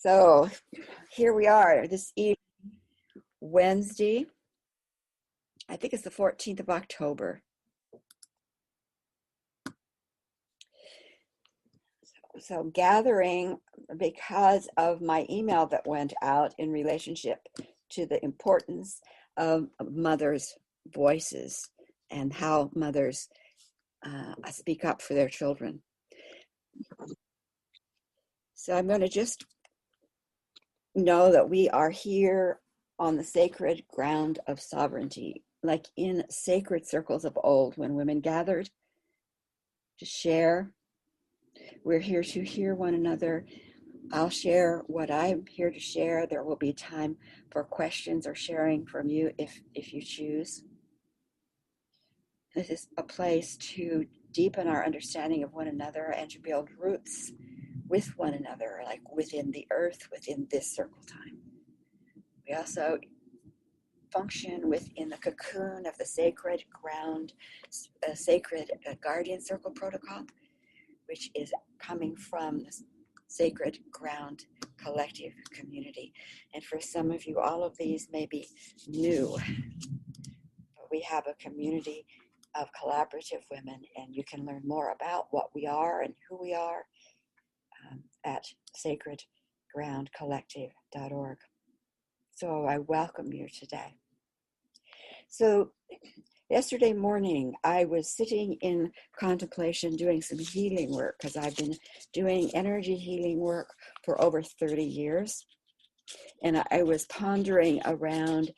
So here we are this evening, Wednesday. I think it's the 14th of October. So gathering because of my email that went out in relationship to the importance of mothers' voices and how mothers speak up for their children. So I'm going to just know that we are here on the sacred ground of sovereignty, like in sacred circles of old when women gathered to share. We're here to hear one another. I'll share what I'm here to share. There will be time for questions or sharing from you if you choose. This is a place to deepen our understanding of one another and to build roots with one another, like within the earth, within this circle time. We also function within the cocoon of the sacred ground, sacred guardian circle protocol, which is coming from the sacred ground collective community. And for some of you, all of these may be new, but we have a community of collaborative women, and you can learn more about what we are and who we are at sacredgroundcollective.org. So I welcome you today. So yesterday morning, I was sitting in contemplation doing some healing work because I've been doing energy healing work for over 30 years. And I was pondering around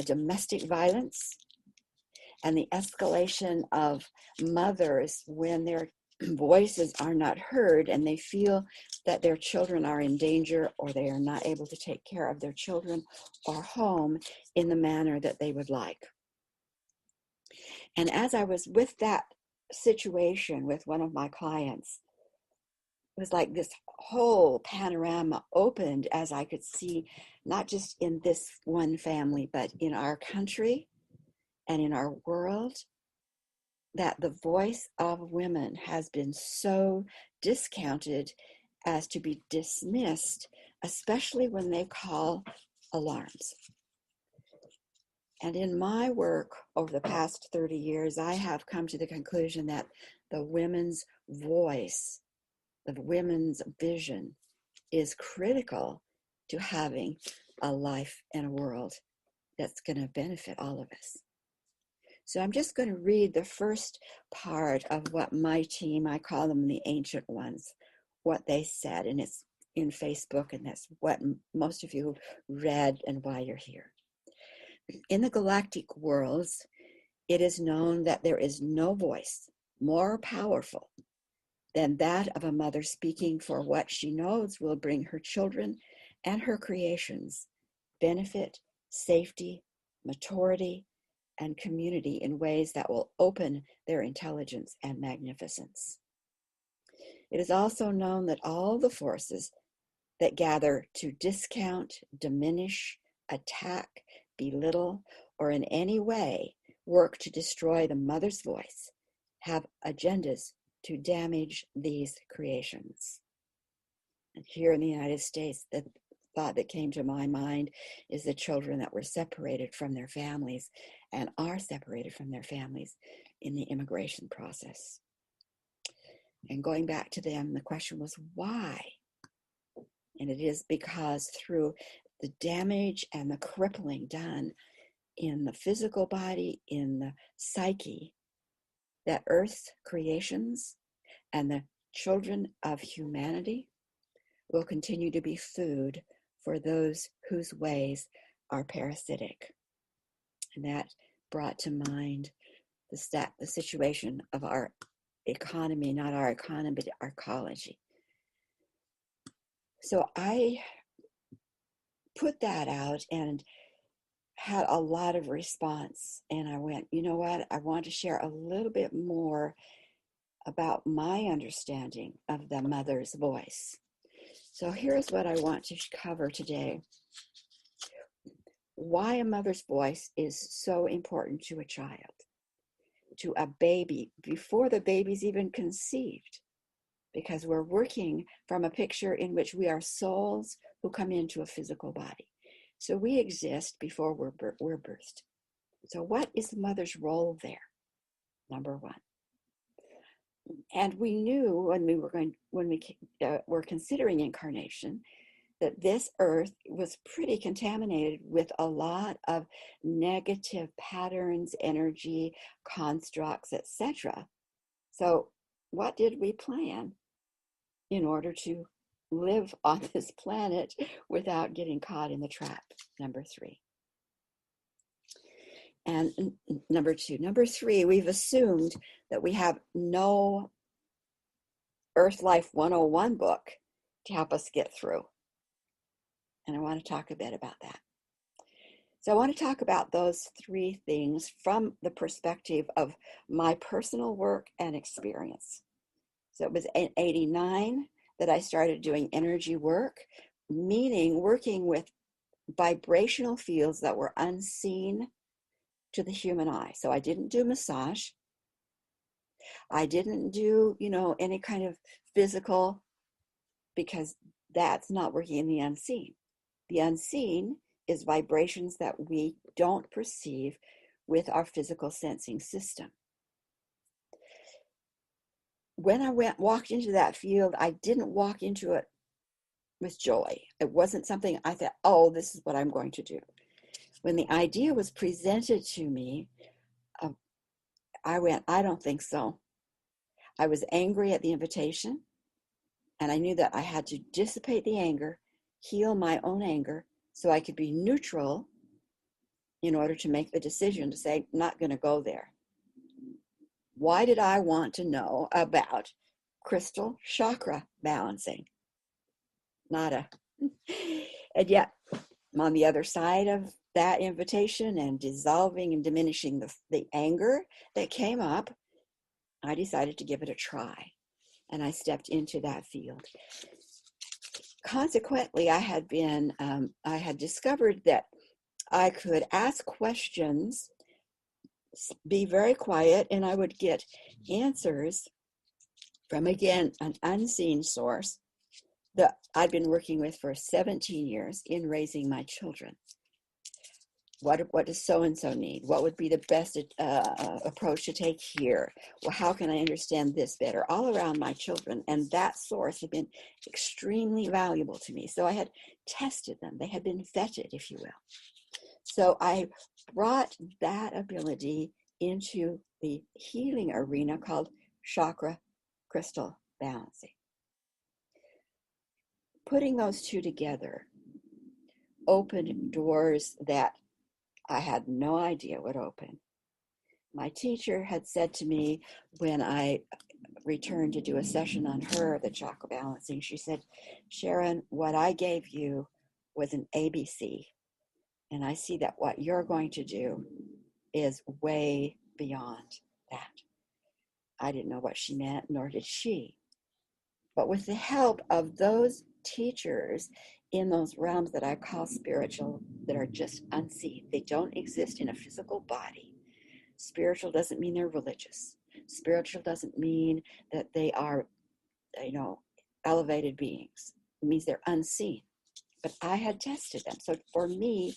domestic violence and the escalation of mothers when their voices are not heard and they feel that their children are in danger or they are not able to take care of their children or home in the manner that they would like. And as I was with that situation with one of my clients, it was like this whole panorama opened as I could see, not just in this one family, but in our country and in our world, that the voice of women has been so discounted as to be dismissed, especially when they call alarms. And in my work over the past 30 years, I have come to the conclusion that the women's voice, the women's vision is critical to having a life and a world that's going to benefit all of us. So I'm just going to read the first part of what my team, I call them the ancient ones, what they said, and it's in Facebook, and that's what most of you read and why you're here. In the galactic worlds, it is known that there is no voice more powerful than that of a mother speaking for what she knows will bring her children and her creations benefit, safety, maturity, and community in ways that will open their intelligence and magnificence. It is also known that all the forces that gather to discount, diminish, attack, belittle, or in any way work to destroy the mother's voice have agendas to damage these creations. And here in the United States, the thought that came to my mind is the children that were separated from their families and are separated from their families in the immigration process. And going back to them, the question was why? And it is because through the damage and the crippling done in the physical body, in the psyche, that Earth's creations and the children of humanity will continue to be food for those whose ways are parasitic. And that brought to mind the situation of our economy, not our economy, but our ecology. So I put that out and had a lot of response. And I went, you know what? I want to share a little bit more about my understanding of the mother's voice. So here's what I want to cover today. Why a mother's voice is so important to a child, to a baby, before the baby's even conceived. because we're working from a picture in which we are souls who come into a physical body. So we exist before we're birthed. So what is the mother's role there? Number one. And we knew when we were considering incarnation, that this earth was pretty contaminated with a lot of negative patterns, energy, constructs, etc. So what did we plan in order to live on this planet without getting caught in the trap? Number three. And number two. Number three, we've assumed that we have no Earth Life 101 book to help us get through. And I want to talk a bit about that. So I want to talk about those three things from the perspective of my personal work and experience. So it was in '89 that I started doing energy work, meaning working with vibrational fields that were unseen to the human eye. So I didn't do massage. I didn't do, any kind of physical, because that's not working in the unseen. The unseen is vibrations that we don't perceive with our physical sensing system. When I walked into that field, I didn't walk into it with joy. It wasn't something I thought, oh, this is what I'm going to do. When the idea was presented to me, I went, I don't think so. I was angry at the invitation, and I knew that I had to dissipate the anger, heal my own anger, so I could be neutral in order to make the decision to say, I'm not going to go there. Why did I want to know about crystal chakra balancing? Nada. And yet, I'm on the other side of that invitation and dissolving and diminishing the anger that came up, I decided to give it a try. And I stepped into that field. Consequently, I had discovered that I could ask questions, be very quiet, and I would get answers from, again, an unseen source that I'd been working with for 17 years in raising my children. What does so-and-so need? What would be the best approach to take here? Well, how can I understand this better? All around my children. And that source had been extremely valuable to me. So I had tested them. They had been vetted, if you will. So I brought that ability into the healing arena called chakra crystal balancing. Putting those two together opened doors that I had no idea would open. My teacher had said to me when I returned to do a session on her, the chakra balancing, she said, Sharon, what I gave you was an ABC. And I see that what you're going to do is way beyond that. I didn't know what she meant, nor did she. But with the help of those teachers in those realms that I call spiritual, that are just unseen, they don't exist in a physical body. Spiritual doesn't mean they're religious. Spiritual doesn't mean that they are, elevated beings. It means they're unseen. But I had tested them. So for me,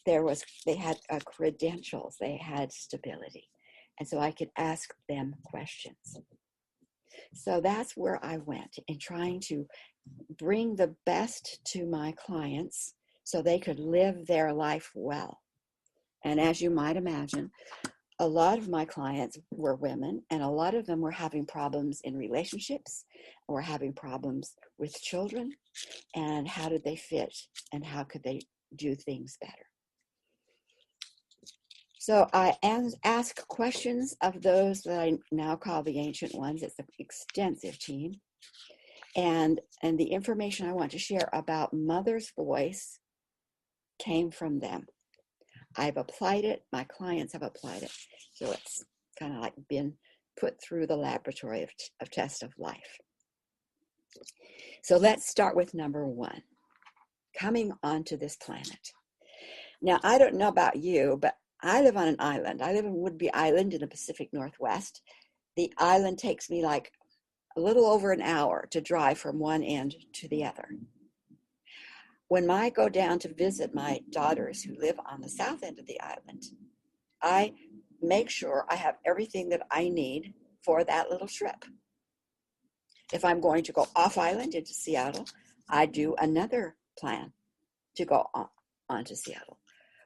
they had credentials, they had stability. And so I could ask them questions. So that's where I went in trying to bring the best to my clients so they could live their life well. And as you might imagine, a lot of my clients were women, and a lot of them were having problems in relationships, or having problems with children, and how did they fit, and how could they do things better. So I ask questions of those that I now call the Ancient Ones. It's an extensive team. And the information I want to share about Mother's Voice came from them. I've applied it. My clients have applied it. So it's kind of like been put through the laboratory of test of life. So let's start with number one, coming onto this planet. Now, I don't know about you, but I live on an island. I live in Whidbey Island in the Pacific Northwest. The island takes me like little over an hour to drive from one end to the other. When I go down to visit my daughters who live on the south end of the island, I make sure I have everything that I need for that little trip. If I'm going to go off island into Seattle, I do another plan to go on to Seattle.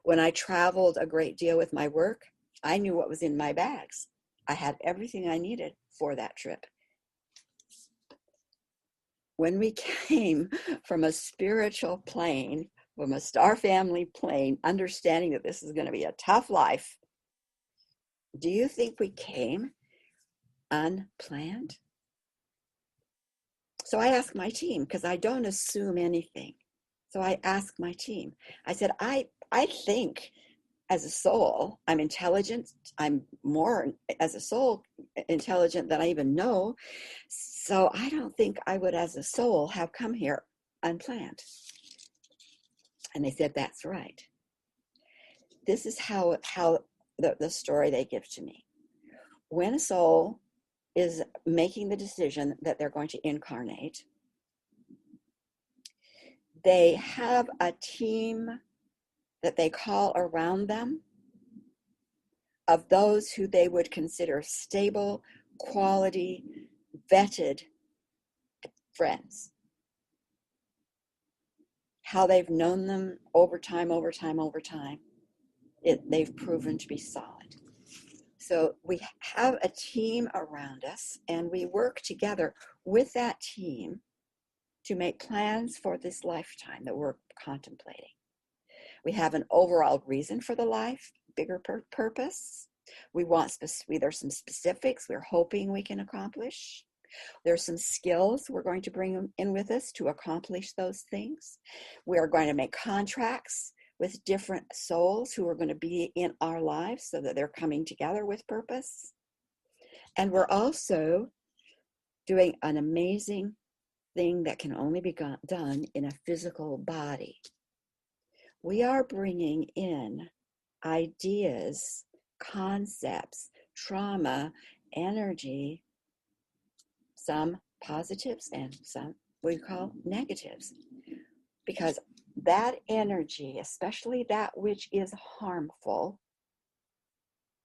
When I traveled a great deal with my work, I knew what was in my bags. I had everything I needed for that trip. When we came from a spiritual plane, from a star family plane, understanding that this is going to be a tough life, do you think we came unplanned? So I asked my team, because I don't assume anything. So I asked my team. I said, I think as a soul, I'm intelligent. I'm more as a soul intelligent than I even know. So I don't think I would, as a soul, have come here unplanned. And they said, that's right. This is how the story they give to me. When a soul is making the decision that they're going to incarnate, they have a team that they call around them of those who they would consider stable, quality, vetted friends. How they've known them over time, they've proven to be solid. So we have a team around us, and we work together with that team to make plans for this lifetime that we're contemplating. We have an overall reason for the life, bigger purpose. There's some specifics we're hoping we can accomplish. There's some skills we're going to bring in with us to accomplish those things. We are going to make contracts with different souls who are going to be in our lives so that they're coming together with purpose. And we're also doing an amazing thing that can only be done in a physical body. We are bringing in ideas, concepts, trauma, energy, some positives and some we call negatives. Because that energy, especially that which is harmful,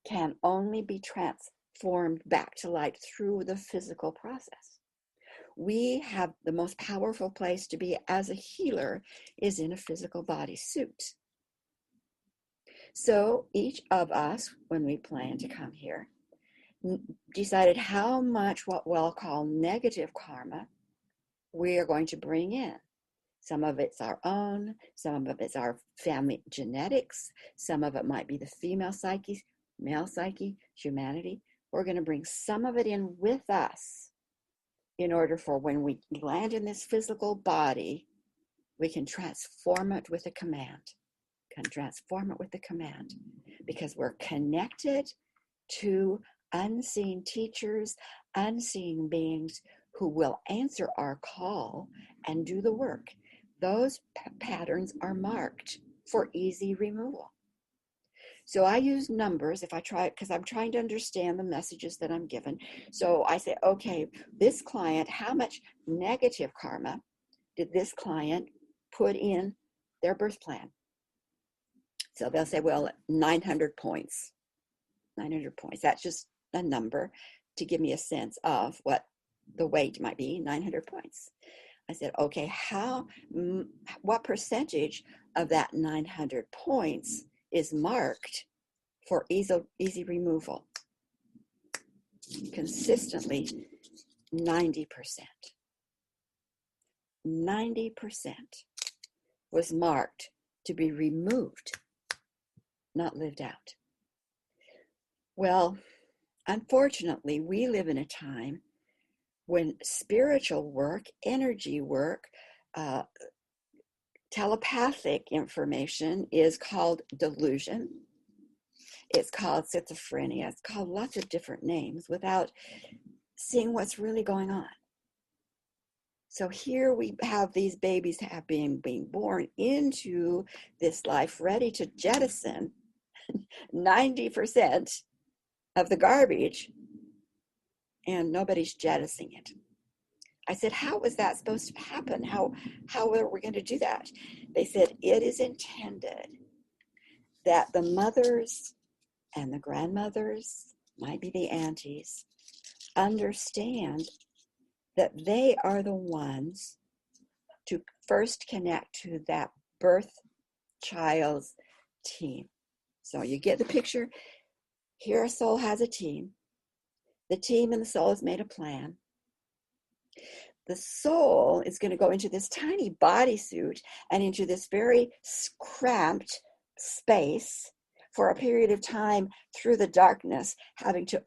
can only be transformed back to light through the physical process. We have the most powerful place to be as a healer is in a physical body suit. So each of us, when we plan to come here, decided how much what we'll call negative karma we are going to bring in. Some of it's our own, some of it's our family genetics, some of it might be the female psyche, male psyche, humanity. We're going to bring some of it in with us in order for when we land in this physical body, we can transform it with a command. Because we're connected to unseen teachers, unseen beings who will answer our call and do the work. Those patterns are marked for easy removal. So I use numbers because I'm trying to understand the messages that I'm given. So I say, okay, this client, how much negative karma did this client put in their birth plan? So they'll say, well, 900 points. 900 points. That's just a number to give me a sense of what the weight might be, 900 points. I said, okay, what percentage of that 900 points is marked for easy removal? Consistently, 90%. 90% was marked to be removed, not lived out. Well, unfortunately, we live in a time when spiritual work, energy work, telepathic information is called delusion. It's called schizophrenia. It's called lots of different names without seeing what's really going on. So here we have these babies being born into this life ready to jettison 90% of the garbage, and nobody's jettisoning it. I said, how is that supposed to happen? How are we going to do that? They said, it is intended that the mothers and the grandmothers, might be the aunties, understand that they are the ones to first connect to that birth child's team. So you get the picture. Here a soul has a team. The team and the soul has made a plan. The soul is going to go into this tiny bodysuit and into this very cramped space for a period of time through the darkness, having to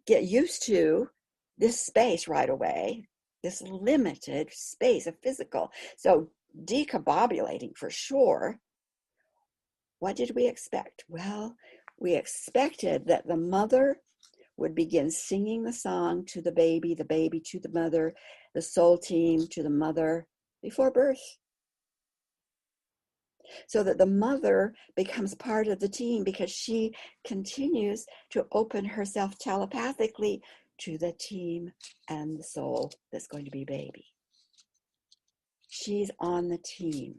get used to this space right away, this limited space of physical. So decombobulating for sure. What did we expect? Well, we expected that the mother would begin singing the song to the baby to the mother, the soul team to the mother before birth. So that the mother becomes part of the team because she continues to open herself telepathically to the team and the soul that's going to be baby. She's on the team.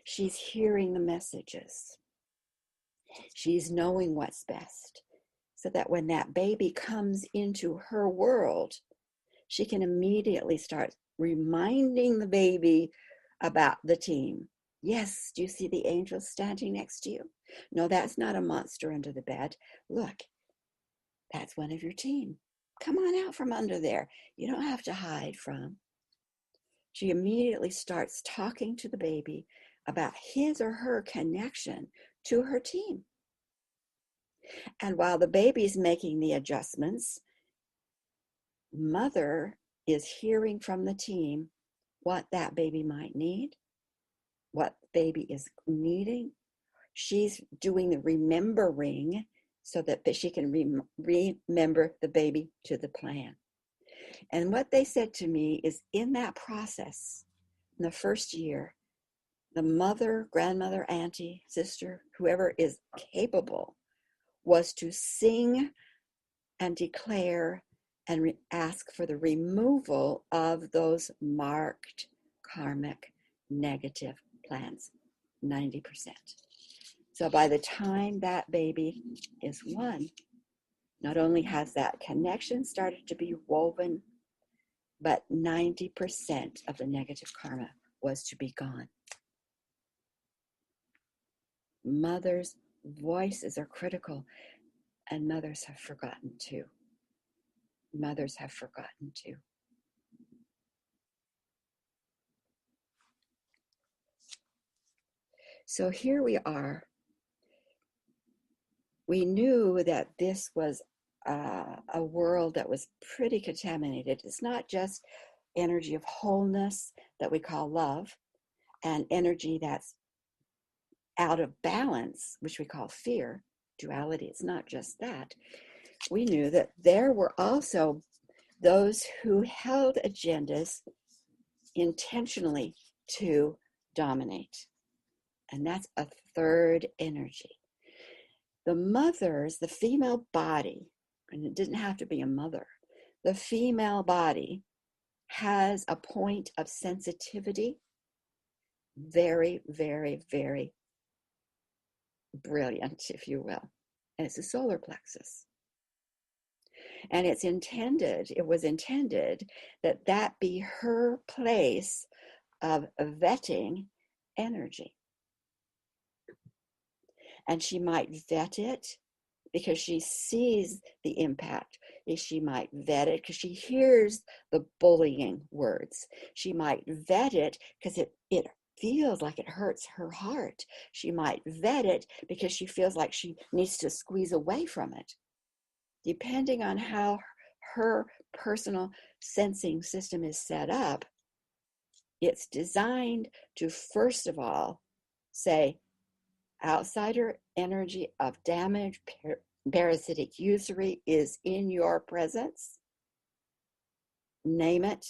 She's hearing the messages. She's knowing what's best, so that when that baby comes into her world, she can immediately start reminding the baby about the team. Yes, do you see the angel standing next to you? No, that's not a monster under the bed. Look, that's one of your team. Come on out from under there. You don't have to hide from. She immediately starts talking to the baby about his or her connection to her team. And while the baby's making the adjustments, mother is hearing from the team what that baby might need, what baby is needing. She's doing the remembering so that she can remember the baby to the plan. And what they said to me is, in that process, in the first year, the mother, grandmother, auntie, sister, whoever is capable, was to sing and declare and ask for the removal of those marked karmic negative plans, 90%. So by the time that baby is one, not only has that connection started to be woven, but 90% of the negative karma was to be gone. Mothers' voices are critical, and mothers have forgotten too. Mothers have forgotten too. So here we are. We knew that this was a world that was pretty contaminated. It's not just energy of wholeness that we call love, and energy that's out of balance, which we call fear, duality. It's not just that. We knew that there were also those who held agendas intentionally to dominate. And that's a third energy. The mothers, the female body, and it didn't have to be a mother, the female body has a point of sensitivity, very, very, very brilliant, if you will. And it's a solar plexus. And it was intended that that be her place of vetting energy. And she might vet it because she sees the impact. She might vet it because she hears the bullying words. She might vet it because it feels like it hurts her heart. She might vet it because she feels like she needs to squeeze away from it. Depending on how her personal sensing system is set up, it's designed to, first of all, say, outsider energy of damage, parasitic usury is in your presence. Name it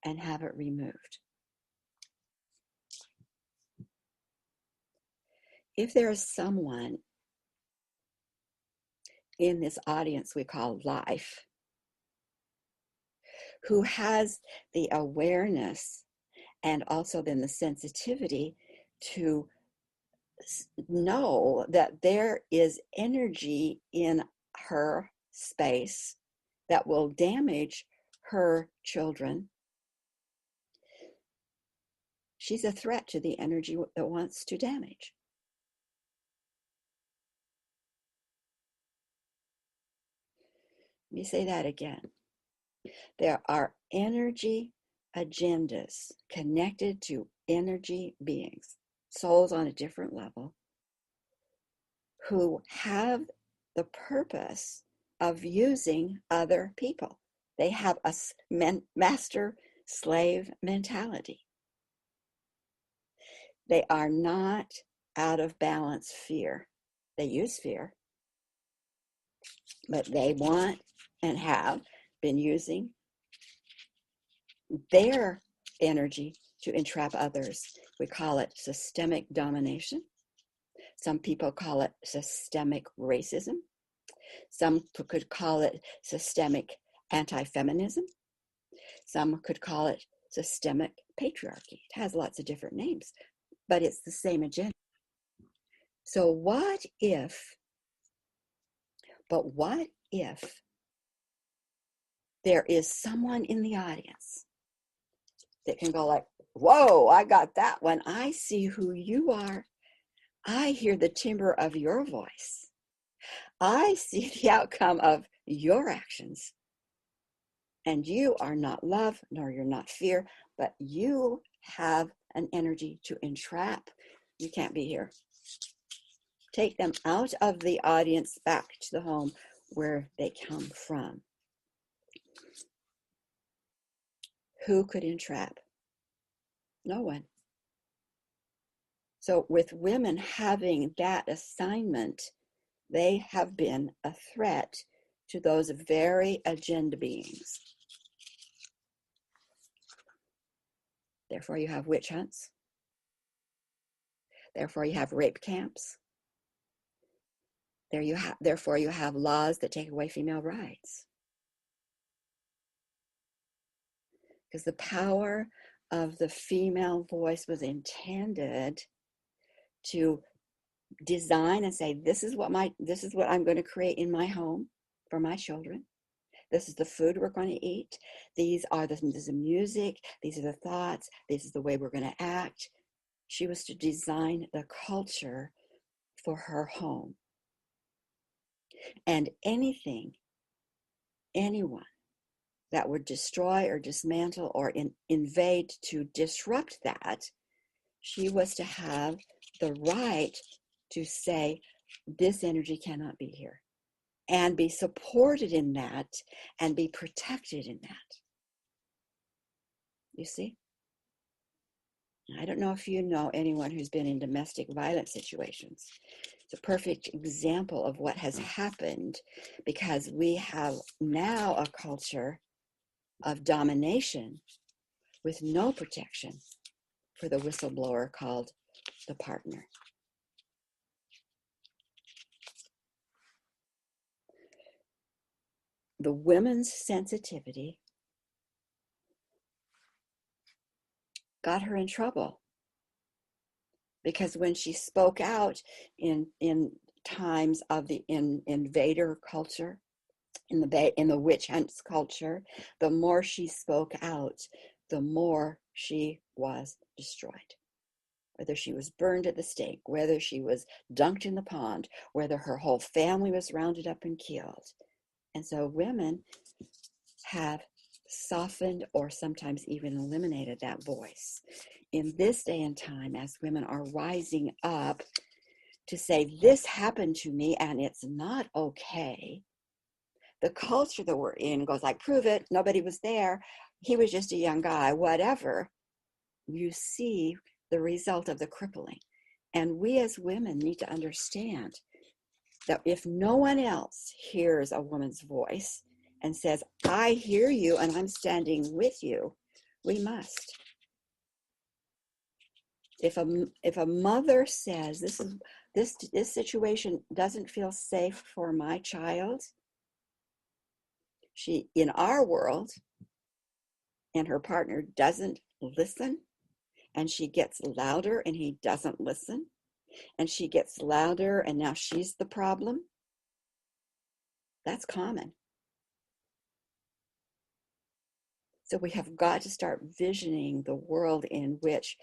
and have it removed. If there is someone in this audience we call life, who has the awareness and also then the sensitivity to know that there is energy in her space that will damage her children. She's a threat to the energy that wants to damage. Let me say that again. There are energy agendas connected to energy beings, souls on a different level, who have the purpose of using other people. They have a master-slave mentality. They are not out of balance fear. They use fear, but they want and have been using their energy to entrap others. We call it systemic domination. Some people call it systemic racism. Some could call it systemic anti-feminism. Some could call it systemic patriarchy. It has lots of different names, but it's the same agenda. So what if there is someone in the audience that can go like, whoa, I got that one. I see who you are. I hear the timbre of your voice. I see the outcome of your actions. And you are not love, nor you're not fear, but you have an energy to entrap. You can't be here. Take them out of the audience back to the home where they come from. Who could entrap? No one. So with women having that assignment, they have been a threat to those very agenda beings. Therefore, you have witch hunts. Therefore, you have rape camps. Therefore, you have laws that take away female rights. Because the power of the female voice was intended to design and say, this is what I'm going to create in my home for my children. This is the food we're going to eat. This is the music. These are the thoughts. This is the way we're going to act. She was to design the culture for her home. And anyone that would destroy or dismantle or invade to disrupt that, she was to have the right to say, this energy cannot be here, and be supported in that and be protected in that. You see? I don't know if you know anyone who's been in domestic violence situations. It's a perfect example of what has happened, because we have now a culture of domination with no protection for the whistleblower called the partner. The women's sensitivity got her in trouble, because when she spoke out in times of the invader culture, in the witch hunts culture, the more she spoke out, the more she was destroyed. Whether she was burned at the stake, whether she was dunked in the pond, whether her whole family was rounded up and killed. And so women have softened or sometimes even eliminated that voice. In this day and time, as women are rising up to say, this happened to me and it's not okay, the culture that we're in goes like, prove it, nobody was there, he was just a young guy, whatever. You see the result of the crippling. And we as women need to understand that if no one else hears a woman's voice and says, I hear you and I'm standing with you, we must. If a mother says, this is this situation doesn't feel safe for my child. She, in our world, and her partner doesn't listen, and she gets louder and he doesn't listen, and she gets louder and now she's the problem. That's common. So we have got to start visioning the world in which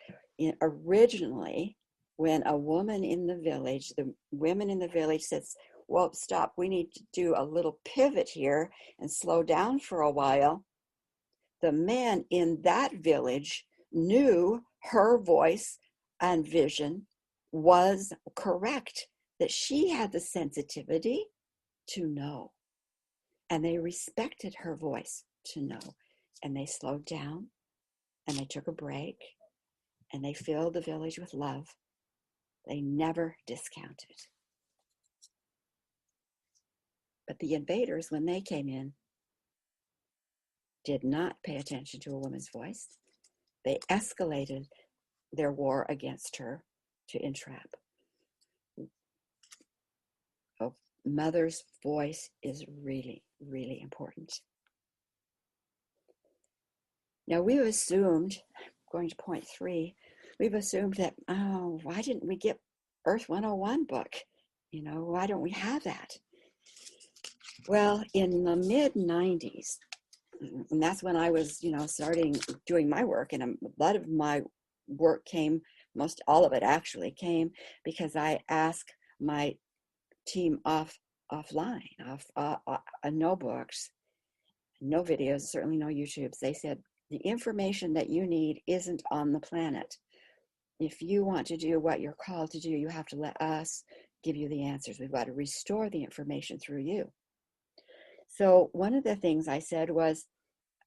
originally, when a woman in the village, the women in the village says, well, stop, we need to do a little pivot here and slow down for a while. The men in that village knew her voice and vision was correct, that she had the sensitivity to know. And they respected her voice to know. And they slowed down and they took a break and they filled the village with love. They never discounted. But the invaders, when they came in, did not pay attention to a woman's voice. They escalated their war against her to entrap. A mother's voice is really, really important. Now, we've assumed, going to point 3, we've assumed that, oh, why didn't we get Earth 101 book? You know, why don't we have that? Well, in the mid-90s, and that's when I was, starting doing my work, and a lot of my work came, most all of it actually came because I asked my team offline, no books, no videos, certainly no YouTubes. They said, the information that you need isn't on the planet. If you want to do what you're called to do, you have to let us give you the answers. We've got to restore the information through you. So one of the things I said was,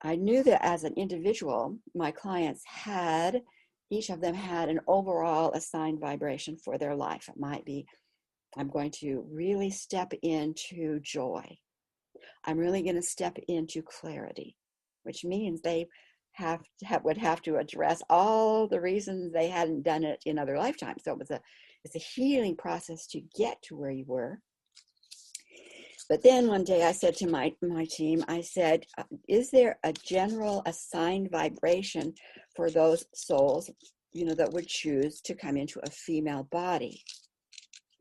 I knew that as an individual, my clients each of them had an overall assigned vibration for their life. It might be, I'm going to really step into joy. I'm really going to step into clarity, which means they would have to address all the reasons they hadn't done it in other lifetimes. So it's a healing process to get to where you were. But then one day I said to my team, I said, is there a general assigned vibration for those souls, that would choose to come into a female body?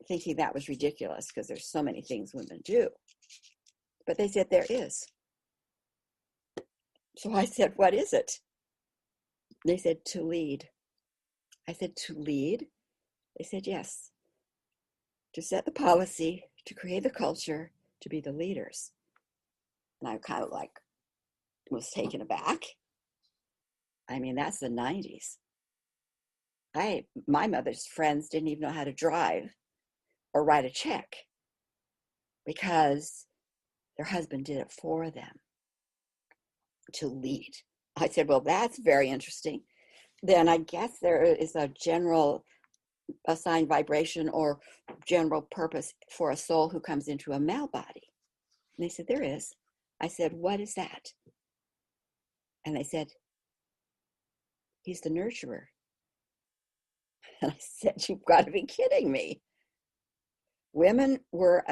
Thinking that was ridiculous because there's so many things women do. But they said, there is. So I said, what is it? They said, to lead. I said, to lead? They said, yes. To set the policy, to create the culture, to be the leaders. And I kind of was taken aback. I mean, that's the 90s. My mother's friends didn't even know how to drive or write a check because their husband did it for them. To lead. I said, well, that's very interesting. Then I guess there is a general assigned vibration or general purpose for a soul who comes into a male body. And they said, there is. I said, what is that? And they said, he's the nurturer. And I said, you've got to be kidding me. Women were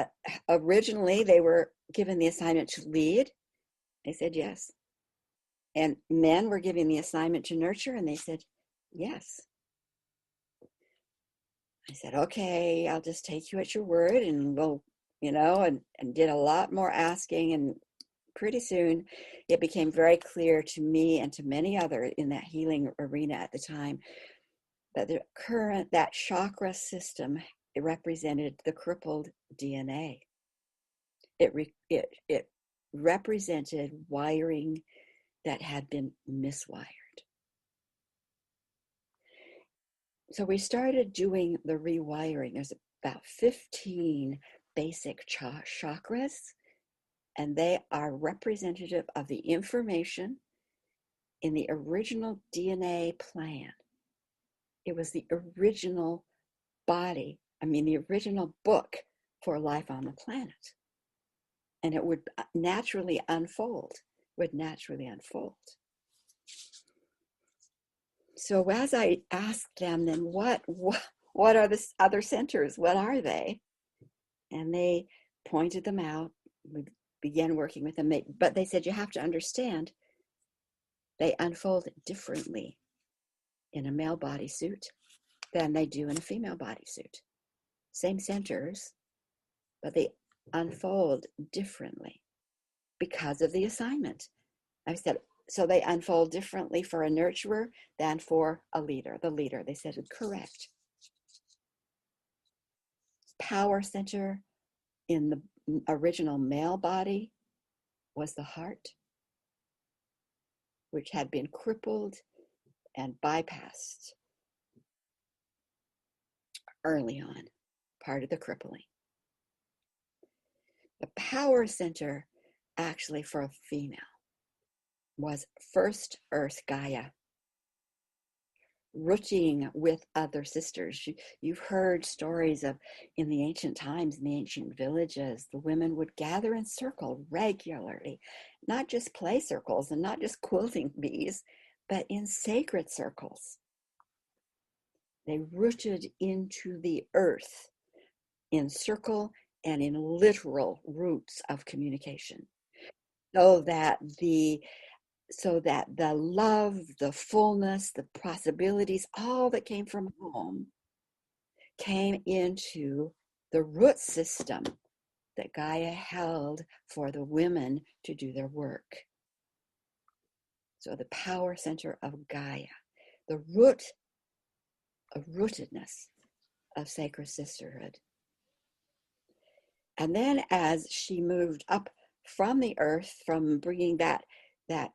originally, they were given the assignment to lead. They said, yes. And men were given the assignment to nurture, and they said, yes. I said, okay, I'll just take you at your word, and we'll, and did a lot more asking. And pretty soon it became very clear to me and to many others in that healing arena at the time that that chakra system, it represented the crippled DNA. It represented wiring that had been miswired. So we started doing the rewiring. There's about 15 basic chakras, and they are representative of the information in the original DNA plan. It was the original body, the original book for life on the planet. And it would naturally unfold. So as I asked them, then what what are the other centers? What are they? And they pointed them out. We began working with them. But they said, you have to understand, they unfold differently in a male bodysuit than they do in a female bodysuit. Same centers, but they unfold differently because of the assignment. I said, so they unfold differently for a nurturer than for a leader. The leader, they said, correct. Power center in the original male body was the heart, which had been crippled and bypassed early on, part of the crippling. The power center actually for a female was first Earth Gaia, rooting with other sisters. You've heard stories of in the ancient times, in the ancient villages, the women would gather in circle regularly, not just play circles and not just quilting bees, but in sacred circles. They rooted into the earth in circle and in literal roots of communication, so that the love, the fullness, the possibilities, all that came from home came into the root system that Gaia held for the women to do their work. So the power center of Gaia, the root of rootedness of sacred sisterhood. And then as she moved up from the earth, from bringing that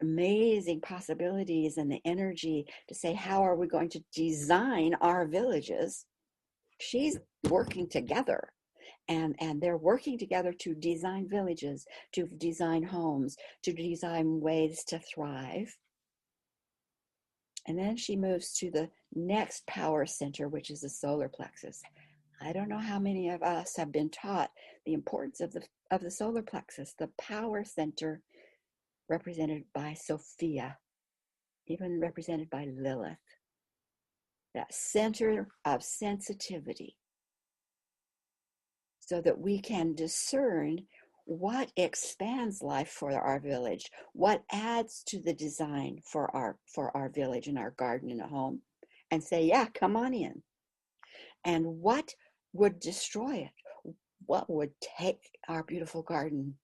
amazing possibilities and the energy to say, how are we going to design our villages? She's working together, and they're working together to design villages, to design homes, to design ways to thrive. And then she moves to the next power center, which is the solar plexus. I don't know how many of us have been taught the importance of the solar plexus, the power center represented by Sophia, even represented by Lilith. That center of sensitivity, so that we can discern what expands life for our village, what adds to the design for our village and our garden and a home, and say, yeah, come on in. And what would destroy it? What would take our beautiful garden,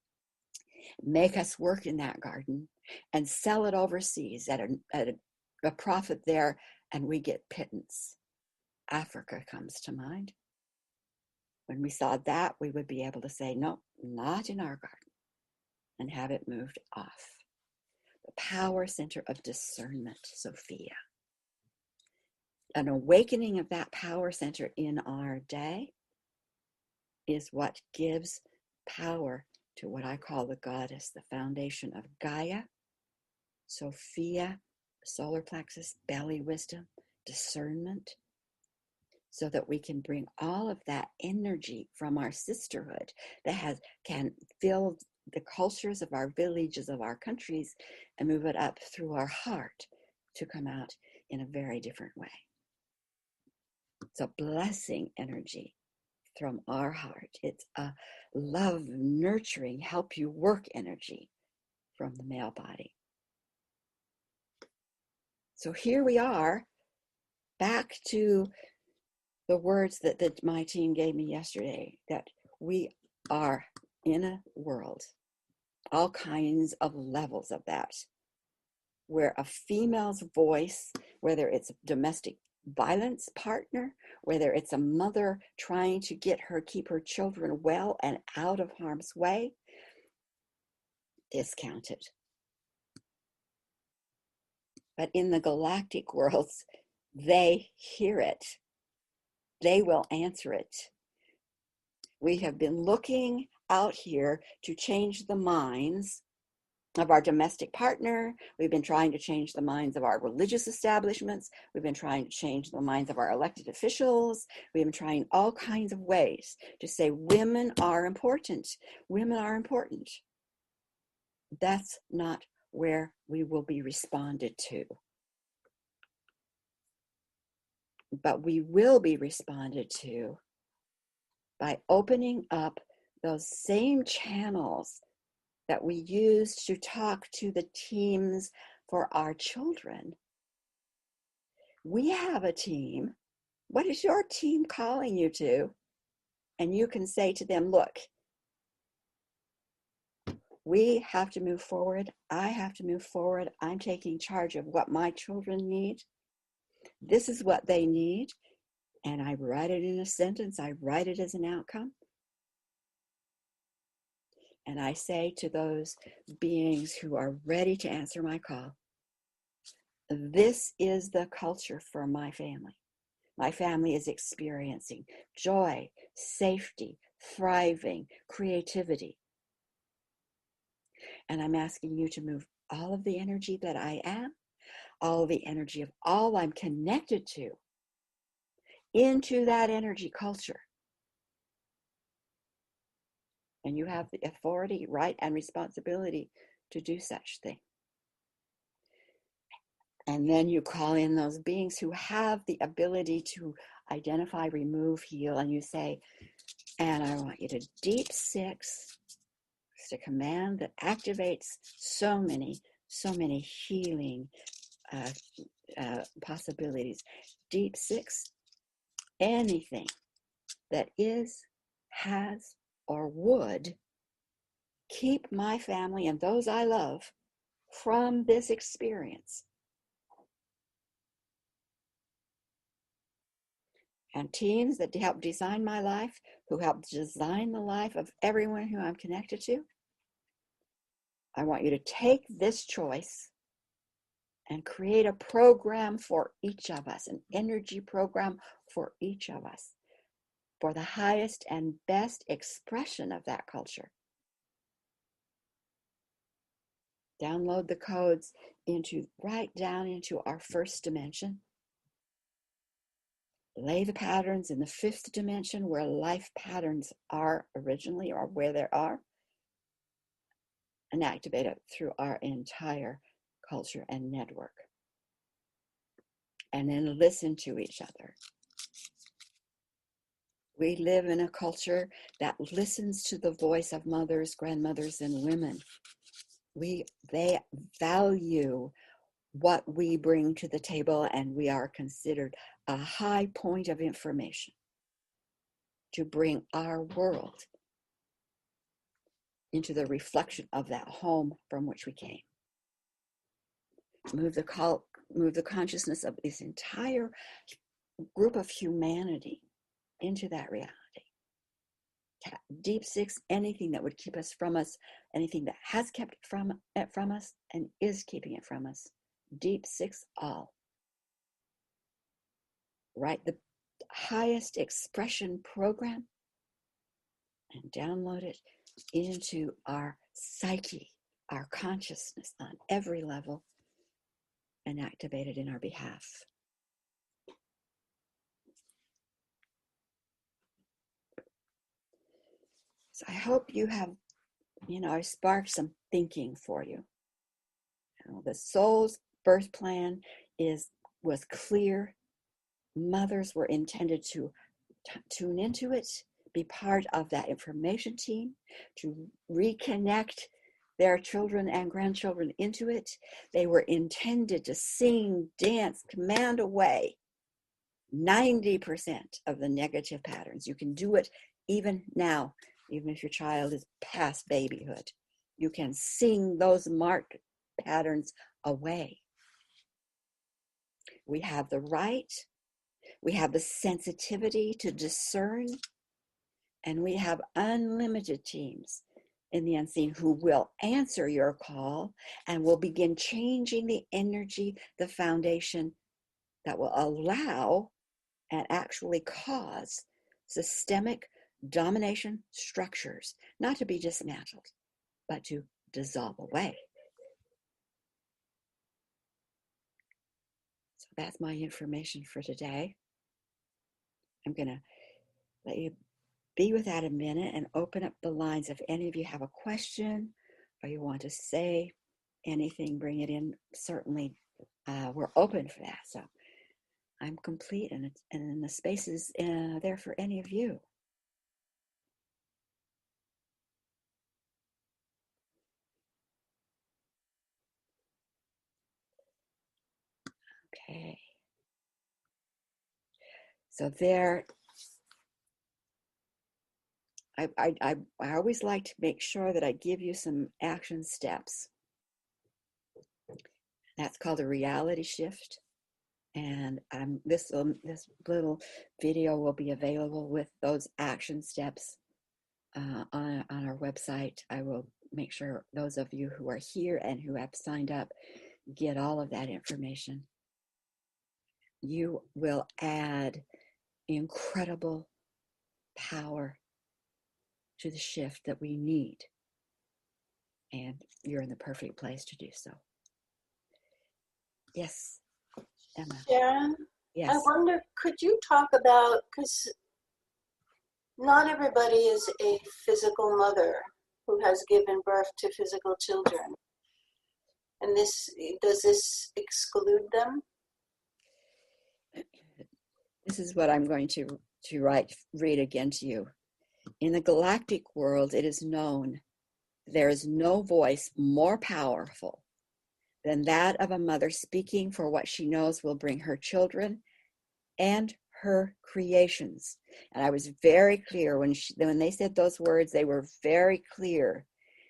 make us work in that garden, and sell it overseas at a profit there, and we get pittance? Africa comes to mind. When we saw that, we would be able to say, no, not in our garden, and have it moved off. The power center of discernment, Sophia. An awakening of that power center in our day is what gives power to what I call the goddess, the foundation of Gaia, Sophia, solar plexus, belly wisdom, discernment, so that we can bring all of that energy from our sisterhood that can fill the cultures of our villages, of our countries, and move it up through our heart to come out in a very different way. It's a blessing energy from our heart. It's a love, nurturing, help you work energy from the male body. So here we are, back to the words that my team gave me yesterday, that we are in a world, all kinds of levels of that, where a female's voice, whether it's a domestic violence partner, whether it's a mother trying to keep her children well and out of harm's way, discounted. But in the galactic worlds, they hear it. They will answer it. We have been looking out here to change the minds of our domestic partner. We've been trying to change the minds of our religious establishments. We've been trying to change the minds of our elected officials. We've been trying all kinds of ways to say women are important. Women are important. That's not where we will be responded to. but we will be responded to by opening up those same channels that we use to talk to the teams for our children. We have a team. What is your team calling you to? And you can say to them, look, we have to move forward. I have to move forward. I'm taking charge of what my children need. This is what they need. And I write it in a sentence. I write it as an outcome. And I say to those beings who are ready to answer my call, this is the culture for my family. My family is experiencing joy, safety, thriving, creativity. And I'm asking you to move all of the energy that I am, all of the energy of all I'm connected to, into that energy culture. And you have the authority, right, and responsibility to do such thing. And then you call in those beings who have the ability to identify, remove, heal, and you say, and I want you to deep six. It's a command that activates so many healing possibilities. Deep six, anything that is, has, or would keep my family and those I love from this experience. And teams that help design my life, who help design the life of everyone who I'm connected to, I want you to take this choice and create a program for each of us, an energy program for each of us, for the highest and best expression of that culture. Download the codes right down into our first dimension. Lay the patterns in the fifth dimension where life patterns are originally, or where there are, and activate it through our entire culture and network. And then listen to each other. We live in a culture that listens to the voice of mothers, grandmothers, and women. They value what we bring to the table, and we are considered a high point of information to bring our world into the reflection of that home from which we came. Move the consciousness of this entire group of humanity into that reality. Deep six, anything that would keep us from us, anything that has kept it from us and is keeping it from us. Deep six all. Write the highest expression program and download it into our psyche, our consciousness on every level, and activate it in our behalf. So I hope you have, I sparked some thinking for you. The soul's birth plan was clear. Mothers were intended to tune into it, be part of that information team, to reconnect their children and grandchildren into it. They were intended to sing, dance, command away 90% of the negative patterns. You can do it even now, even if your child is past babyhood. You can sing those marked patterns away. We have the right, we have the sensitivity to discern, and we have unlimited teams in the unseen who will answer your call and will begin changing the energy, the foundation that will allow and actually cause systemic domination structures not to be dismantled, but to dissolve away. So that's my information for today. I'm going to let you be with that a minute and open up the lines. If any of you have a question or you want to say anything, bring it in. Certainly, we're open for that. So I'm complete, and the space is there for any of you. Okay. So there, I always like to make sure that I give you some action steps. That's called a reality shift. And this little video will be available with those action steps on our website. I will make sure those of you who are here and who have signed up get all of that information. You will add incredible power to the shift that we need. And you're in the perfect place to do so. Yes, Emma. Sharon, Yes. I wonder, could you talk about, because not everybody is a physical mother who has given birth to physical children. And does this exclude them? This is what I'm going to read again to you. In the galactic world, it is known there is no voice more powerful than that of a mother speaking for what she knows will bring her children and her creations. And I was very clear when they said those words. They were very clear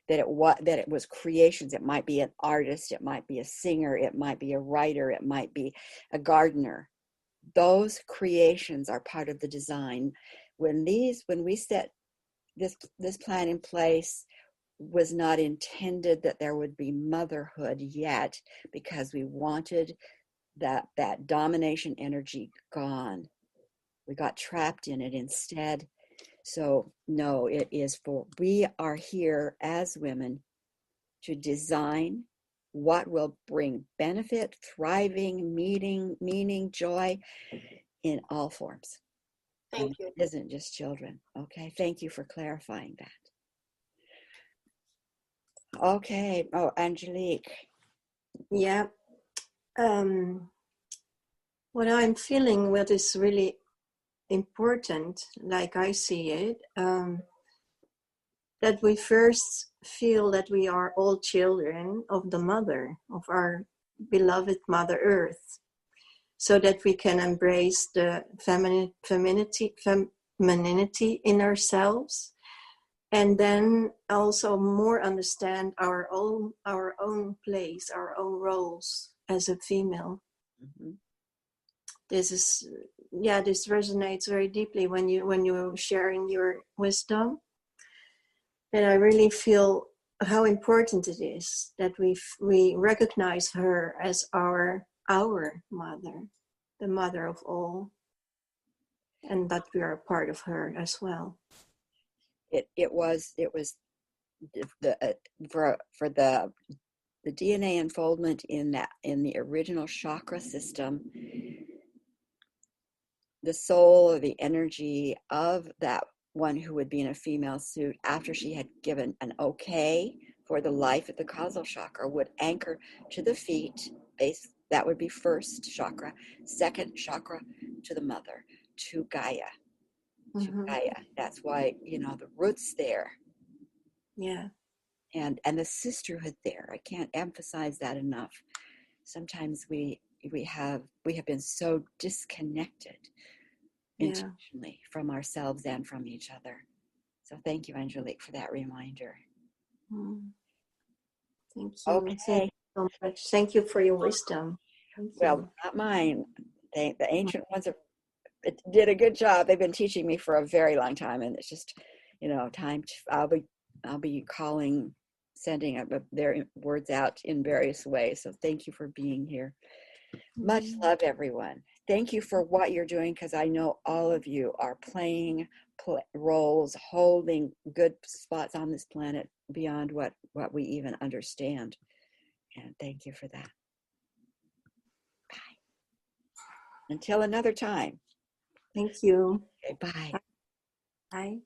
that it was creations. It might be an artist, it might be a singer, it might be a writer, it might be a gardener. Those creations are part of the design. When we set this plan in place, was not intended that there would be motherhood yet, because we wanted that domination energy gone. We got trapped in it instead. So no, it is we are here as women to design what will bring benefit, thriving, meaning, joy in all forms. Thank you. It isn't just children. Okay, thank you for clarifying that. Okay. Oh, Angelique. Yeah. What I'm feeling, what is really important, like I see it, that we first feel that we are all children of the mother, of our beloved Mother Earth, so that we can embrace the femininity in ourselves, and then also more understand our own place, our own roles as a female. Mm-hmm. This resonates very deeply when you're sharing your wisdom, and I really feel how important it is that we recognize her as our mother, the mother of all, and that we are a part of her as well. It was the for the DNA unfoldment in the original chakra system. The soul or the energy of that one who would be in a female suit, after she had given an okay for the life at the causal chakra, would anchor to the feet base. That would be first chakra. Second chakra to the mother, to Gaia. Mm-hmm. To Gaia. That's why, the roots there. Yeah. And the sisterhood there. I can't emphasize that enough. Sometimes we have been so disconnected intentionally from ourselves and from each other. So thank you, Angelique, for that reminder. Thank you. Okay. Thank you so much. Thank you for your wisdom. Well, not mine. The ancient ones did a good job. They've been teaching me for a very long time, and it's just, time to, I'll be calling, sending their words out in various ways. So thank you for being here. Much love, everyone. Thank you for what you're doing, because I know all of you are playing roles, holding good spots on this planet beyond what we even understand. And thank you for that. Bye. Until another time. Thank you. Okay, bye. Bye.